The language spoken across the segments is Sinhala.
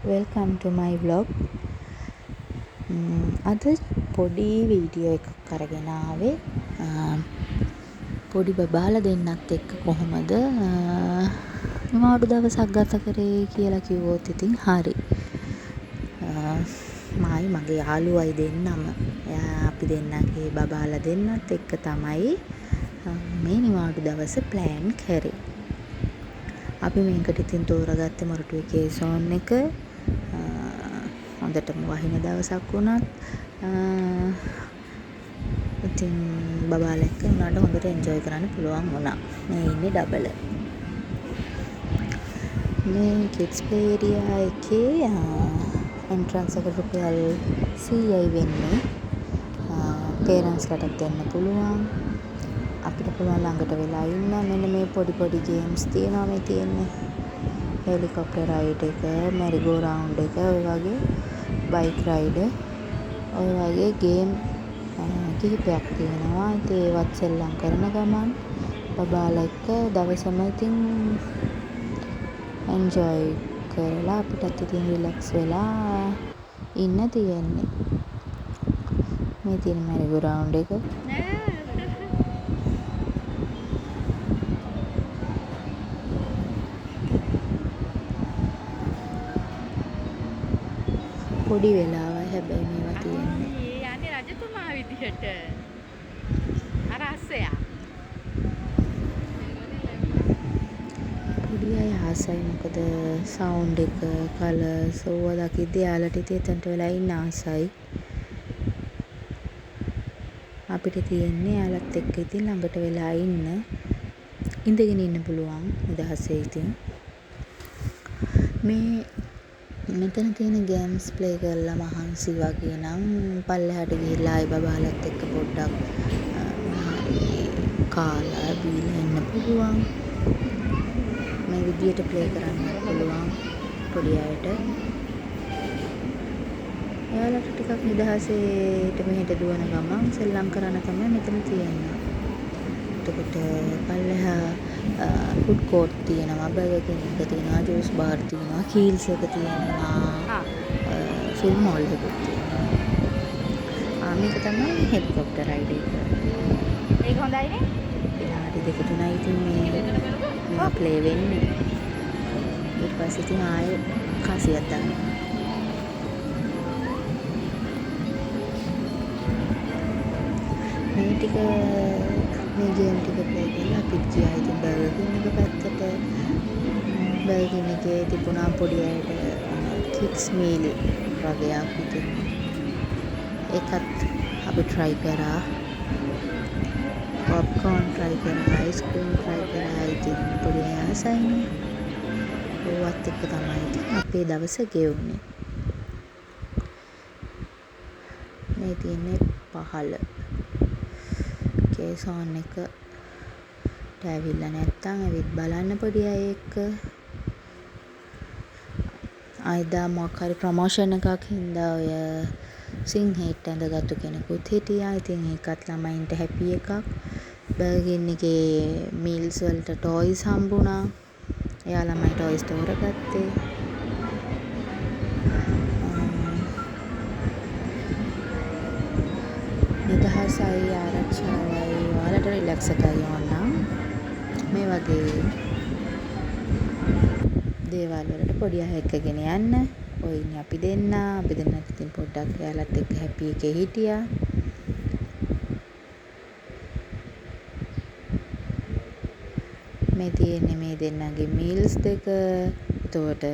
welcome to my vlog. අද පොඩි වීඩියෝ එකක් අරගෙන ආවේ. පොඩි බබාලා දෙන්නත් එක්ක කොහොමද නිවාඩු දවසක් ගත කරේ කියලා කිව්වොත් ඉතින් හරි. මායි මගේ යාළුවයි දෙන්නම අපි දෙන්නගේ බබාලා දෙන්නත් එක්ක තමයි මේ නිවාඩු දවස ප්ලෑන් කරේ. අපි මේකට ඉතින් තෝරාගත්තේ මොරටුවේ කේසෝන් එක. හොඳටම වහින දවසක් වුණත් ඉතින් බබාලා එක්ක උනාට හොඳට එන්ජොයි කරන්න පුළුවන් වුණා. මේ ඉන්නේ ඩබල. මේ කිඩ්ස් ප්ලේ ඒරියා එකේ එන්ට්‍රන්ස් එක රුපියල් 100යි වෙන්නේ. පේරන්ට්ස්ලට දෙන්න පුළුවන්. අපිට පුළුවන් ළඟට වෙලා ඉන්න. මෙන්න මේ පොඩි ගේම්ස් තියෙනවා මේ තියෙන්නේ. හෙලිකොප්ටර් රයිඩ් එක, මෙරිගෝ රවුන්ඩ් එක, ඔය වගේ බයික් රයිඩ්, ඔය වගේ ගේම් කිහිපයක් තියෙනවා. ඉතින් ඒවත් සෙල්ලම් කරන ගමන් බබාලා එක්ක දවසම ඉතින් එන්ජොයි කරලා අපිටත් ඉතින් රිලැක්ස් වෙලා ඉන්න තියෙන්නේ. මේ තියෙන මෙරිගෝ රවුන්ඩ් එක. පොඩි වෙලාවයි හැබැයි මේවා තියෙන්නේ. යන්නේ රජතුමා විදිහට. අර අස්සයා. පොඩි අය ආසයි මොකද සවුන්ඩ් එක, කලර්ස් ඕවා දකිද්දී යාළුවට ඉතින් එතනට වෙලා ඉන්න ආසයි. අපිට තියෙන්නේ යාළුවත් එක්ක ඉතින් ළඟට වෙලා ඉන්න. ඉඳගෙන ඉන්න පුළුවන් නිදහසේ ඉතින්. මේ මෙතන තියෙන ගේම්ස් ප්ලේ කරලා මහන්සි වගේ නම් පල්ලෙහාට ගිහිල්ලා ආයි බබාලත් එක්ක පොඩ්ඩක් කාලා බීලා ඉන්න පුළුවන්. මේ විදියට ප්ලේ කරන්න පුළුවන් පොඩි අයට. එයාලට ටිකක් නිදහසේට මෙහෙට දුවන ගමන් සෙල්ලම් කරන්න තමයි මෙතන තියෙන්නේ. එතකොට පල්ලෙහා ෆුඩ් කෝට් තියෙනවා, බර්ගර් කින් එක තියෙනවා, ජූස් බාර් තියෙනවා, කීල්ස් එක තියෙනවා, ෆිල්ම් හෝල් එකක් තියෙනවා. මේක තමයි හෙලිකොප්ටර් රයිඩ් එක. ඒක හොඳයිනේ. විනාඩි 2-3යි ඉතින් මේවා ප්ලේ වෙන්නේ. ඊට පස්සේ ඉතින් ආයේ කාසියක් දානවා. මේ ටික මේ ගේම් ටික ප්ලේ කරලා අපිත් ගියා ඉතින් බර්ගර් කින් එක පැත්තට. බර්ගර් කින් එකේ තිබුණා පොඩි අයට කිඩ්ස් මීල් වගේක් ඉතින් ඒකත් අපි try කරා. පොප්කෝර්න් try කරා, අයිස්ක්‍රීම් try කරා. ඉතින් පොඩි අය ආසයිනේ. ඒවත් එක්ක තමයි ඉතින් අපේ දවස ගෙවුනේ. මේ තියෙන්නේ පහළ කේසෝන් එකට ඇවිල්ලා නැත්තම් ඇවිත් බලන්න පොඩි අය එක්ක. ආයිදා මොකක් හරි ප්‍රොමෝෂන් එකක් හින්දා ඔය සිංහෙට ඇඳගත්තු කෙනෙකුත් හිටියා. ඉතින් ඒකත් ළමයින්ට හැපි එකක්. බර්ගර් කින් එකේ මීල්ස් වලට ටොයිස් හම්බුණා. එයා ළමයි ටොයිස් තෝරගත්තේ. නිදහසයි, ආරක්ෂාවයි, ඔයාලට රිලැක්ස් එකයි ඕනනම් මේ වගේ දේවල් වලට පොඩි අය එක්කගෙන යන්න. ඔය ඉන්නේ අපි දෙන්න. අපි දෙන්නත් ඉතින් පොඩ්ඩක් එයාලත් එක්ක හැපි එකේ හිටියා. මේ තියෙන්නේ මේ දෙන්නගේ මීල්ස් දෙක. එතකොට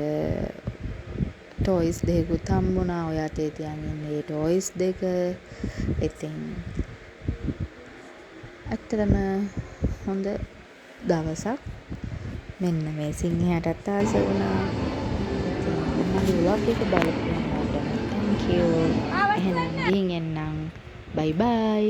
ටොයිස් දෙකකුත් හම්බුණා. ඔය අතේ තියන් ඉන්නේ ටොයිස් දෙක. ඉතින් ඇත්තටම හොඳ දවසක්. මෙන්න මේ සිංහයටත් ආස වුණා. ඉතින් මගේ vlog එක බලපු වුණාට thank you. එහෙනම් ගිහින් එන්නම්. bye bye.